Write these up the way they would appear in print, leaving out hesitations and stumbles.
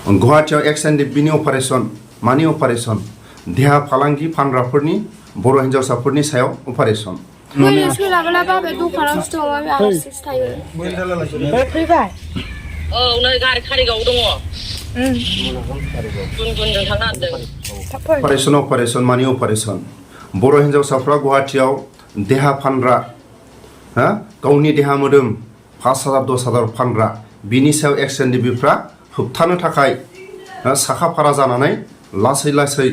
गुवाहाटीयाव एक्सटेन्डेड बिनि अपारेशन मानि अपारेशन देहा फालांगि फानग्राफोरनि बर' हिन्जावसाफोरनि सायाव अपारेशन सोलाबलाबा बे दखानावसो दङ बे आलासिसो थायो फैबाय औ नै गारि कारिगाव दङ गुनगुनजों थांनो हादों अपारेशन मानि अपारेशन बर' हिन्जावसाफ्रा गुवाहाटीयाव देहा फानग्रा गावनि देहा मोदोम 5,000 10,000 फानग्रा बिनि सायाव एक्सटेन्डेडफ्रा होबथानो थाखाय साखा फारा जानानै लासै लासै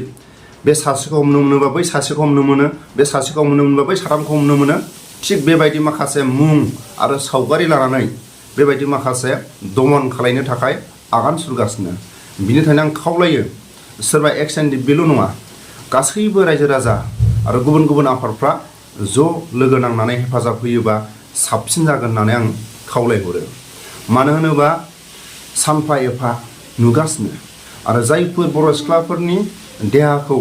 बे सासेखौ हमनो मोनोबा बै सासेखौ हमनो मोनो बे सासेखौ हमनो मोनोबा बै साथामखौ हमनो मोनो थिग बेबायदि माखासे मुं आरो सावगारि लानानै बेबायदि माखासे दमन खालायनो थाखाय आगान सुरगासिनो बिनि थाखायनो आं खावलायो सोरबा एक्सटेन्डेड बेल' नङा गासैबो रायजो राजा आरो गुबुन गुबुन आफादफ्रा ज' लोगो नांनानै हेफाजाब होयोबा साबसिन जागोन होननानै आं खावलायहरो मानो होनोबा सानफा एफा नुगासिनो आरो जायफोर बर' सिख्लाफोरनि देहाखौ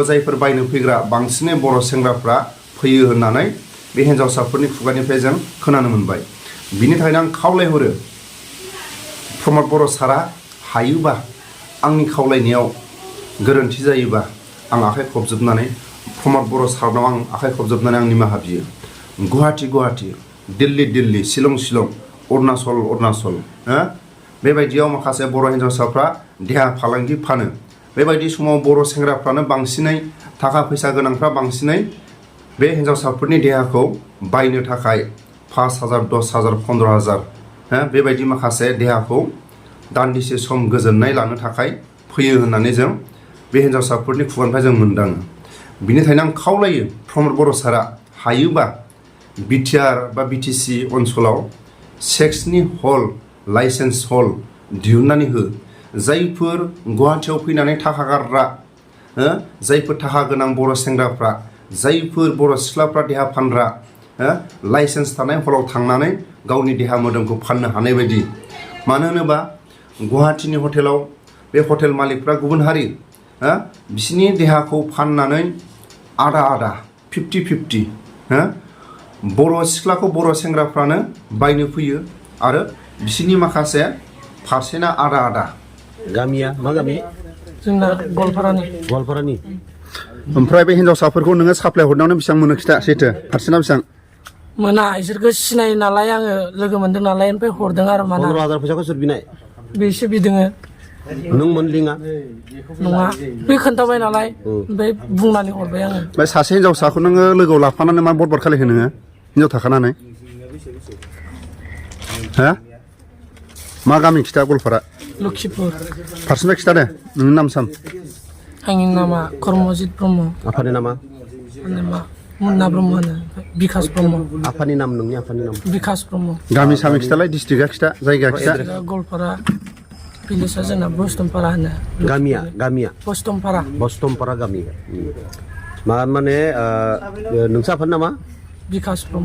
जायफोर बायनो फैग्रा बांसिनै बर' सेंग्राफ्रा फैयो होननानै बे हिन्जावसाफोरनि खुगानिफ्राय जों खोनानो मोनबाय बिनि थाखायनो आं खावलायहरो प्रमद बर' सारा हायोबा आंनि खावलायनायाव गोरोन्थि जायोबा आं आखाइ खबजोबनानै प्रमद बर' सारनाव आं आखाइ खबजोबनानै आं निमाहा बियो गुवाहाटी दिल्ली शिलं अरुणाचल बेबायदियाव माखासे बर' हिन्जावसाफ्रा देहा फालांगि फानो बेबायदि समाव बर' सेंग्राफ्रानो बांसिनै थाखा फैसा गोनांफ्रा बांसिनै बे हिन्जावसाफोरनि देहाखौ बायनो थाखाय 5,000 10,000 15,000 बेबायदि माखासे देहाखौ दान्दिसे सम गोजोननाय लानो थाखाय फैयो होननानै जों बे हिन्जावसाफोरनि खुगानिफ्राय जों मोनदाङो बिनि थाखायनो आं खावलायो प्रमद बर' सारा हायोबा बिटिआर बा बिटिसि ओनसोलाव सेक्सनि हल लाइसेन्स हल दिहुननानै हो जायफोर गुवाहाटीयाव फैनानै थाखा गारग्रा जायफोर थाखा गोनां बर' सेंग्राफ्रा जायफोर बर' सिख्लाफ्रा देहा फानग्रा लाइसेन्स थानाय हलाव थांनानै गावनि देहा मोदोमखौ फाननो हानाय बायदि मानो होनोबा गुवाहाटीनि हटेलाव बे हटेल मालिकफ्रा गुबुन हारि बिसिनि देहाखौ फाननानै आदा 50-50 बर' सिख्लाखौ बर' सेंग्राफ्रानो बायनो फैयो आरो बिसिनि माखासे पारसेन्टआ आदा गामिया मा गामि जोंना गवालपारानि ओमफ्राय बे हिन्जावसाफोरखौ नोङो साप्लाय हरनायावनो बेसेबां मोनो खिथा सैथो पारसेन्टआ बेसेबां मोना इसोरखौ सिनायो नालाय आङो लोगो मोनदों नालाय ओमफ्राय हरदों आरो माना 15,000 फैसाखौ सोर बिनाय बेसो बिदोङो नों मोनलिङा नङा बे खोन्थाबाय नालाय ओमफ्राय बुंनानै हरबाय आङो ओमफ्राय सासे हिन्जावसाखौ नोङो लोगोआव लाफानानै मा बरबाद खालायखो नोङो हिन्जाव थाखानानै मा गामि खिथा गवालपारा लखिपुर पारसेन्टआ खिथा दे नोंनि नाम साम आंनि नामा कर्मजित ब्रह्म आफानि नामा मुन्ना ब्रह्म होनो बिकास ब्रह्म आफानि नाम नोंनि आफानि नाम बिकास ब्रह्म गामि सामि खिथालाय डिस्ट्रिक्टआ खिथा जायगा खिथा गवालपारा भिलेजआ जोंना बस्तमपारा होनो गामिया बस्तमपारा गामि मा माने नोंसा आफानि नामा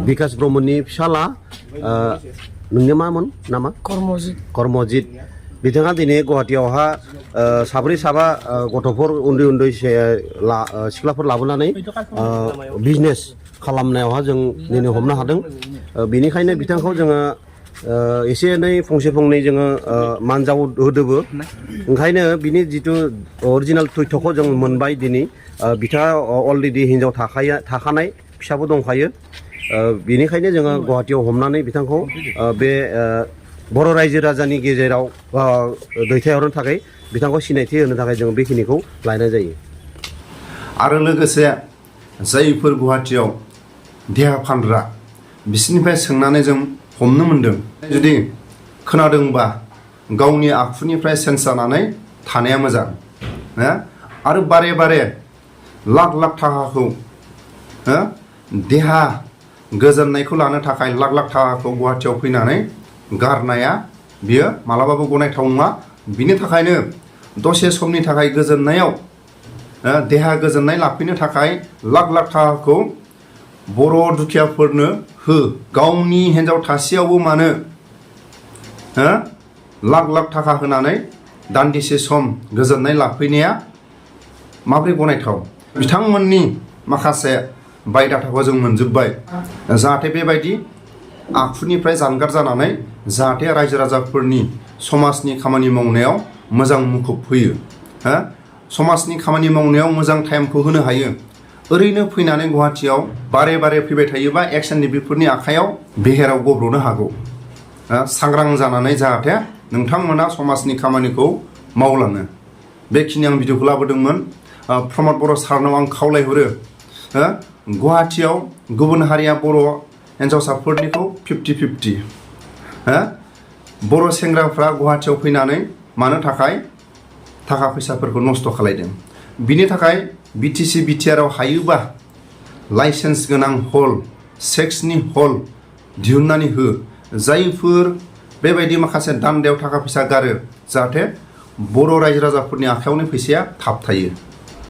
बिकास ब्रह्मनि फिसाला नोंनि मामोन नामा कर्मजित बिथाङा दिनै गुवाहाटीयावहा साब्रै साबा गथ'फोर उन्दै सिख्लाफोर लाबोनानै बिजनेस खालामनायावहा जों दिनै हमनो हादों बेनिखायनो बिथांखौ जोङो एसे एनै फंसे फंनै जोङो मानजाव होदोबो ओंखायनो बिनि जिथु अरिजिनेल तथ्यखौ जों मोनबाय दिनै बिथाङा अलरेडि हिन्जाव थाखानाय फिसाबो दंखायो बेनिखायनो जोङो गुवाहाटीयाव हमनानै बिथांखौ बे बर' रायजो राजानि गेजेराव दैथायहरनो थाखाय बिथांखौ सिनायथि होनो थाखाय जों बेखिनिखौ लायनाय जायो आरो लोगोसे जायफोर गुवाहाटीयाव देहा फानग्रा बिसोरनिफ्राय सोंनानै जों हमनो मोनदों जुदि खोनादोंबा गावनि आखुनिफ्राय सेन्स जानानै थानाया मोजां आरो बारे लाख थाखाखौ देहा गोजोननायखौ लानो थाखाय लाख थाखाखौ गुवाहाटीयाव फैनानै गारनाया बियो मालाबाबो गनायथाव नङा बिनि थाखायनो दसे समनि थाखाय गोजोननायाव देहा गोजोननाय लाफैनो थाखाय लाख थाखाखौ बर' दुखियाफोरनो हो गावनि हिन्जाव थासेयावबो मानो लाख थाखा होनानै दान्दिसे सम गोजोननाय लाफैनाया माबोरै गनायथाव बिथांमोननि माखासे बायदाथाखौ जों मोनजोब्बाय जाहाथे बेबायदि आखुनिफ्राय जानगार जानानै जाहाथे रायजो राजाफोरनि समाजनि खामानि मावनायाव मोजां मुखुब होयो हो समाजनि खामानि मावनायाव मोजां टाइमखौ होनो हायो ओरैनो फैनानै गुवाहाटियाव बारे बारे फैबाय थायोबा एक्सननि बेफोरनि आखायाव बेहेराव गब्र'नो हागौ सांग्रां जानानै जाहाथे नोंथांमोना समाजनि खामानिखौ मावलाङो बेखिनि आं भिडिअखौ लाबोदोंमोन प्रमद बर' सारनाव आं खावलायहरो गुवाहाटियाव गुबुन हारिया बर' हिन्जावसाफोरनिखौ 50-50 बर' सेंग्राफ्रा गुवाहाटियाव फैनानै मानो थाखाय थाखा फैसाफोरखौ नस्थ' खालायदों बिनि थाखाय BTC BTR आव हायोबा लाइसेन्स गोनां हल सेक्सनि हल दिहुननानै हो जायफोर बेबायदि माखासे दान्दायाव थाखा फैसा गारो जाहाथे बर' रायजो राजाफोरनि आखायावनो फैसाया थाबथायो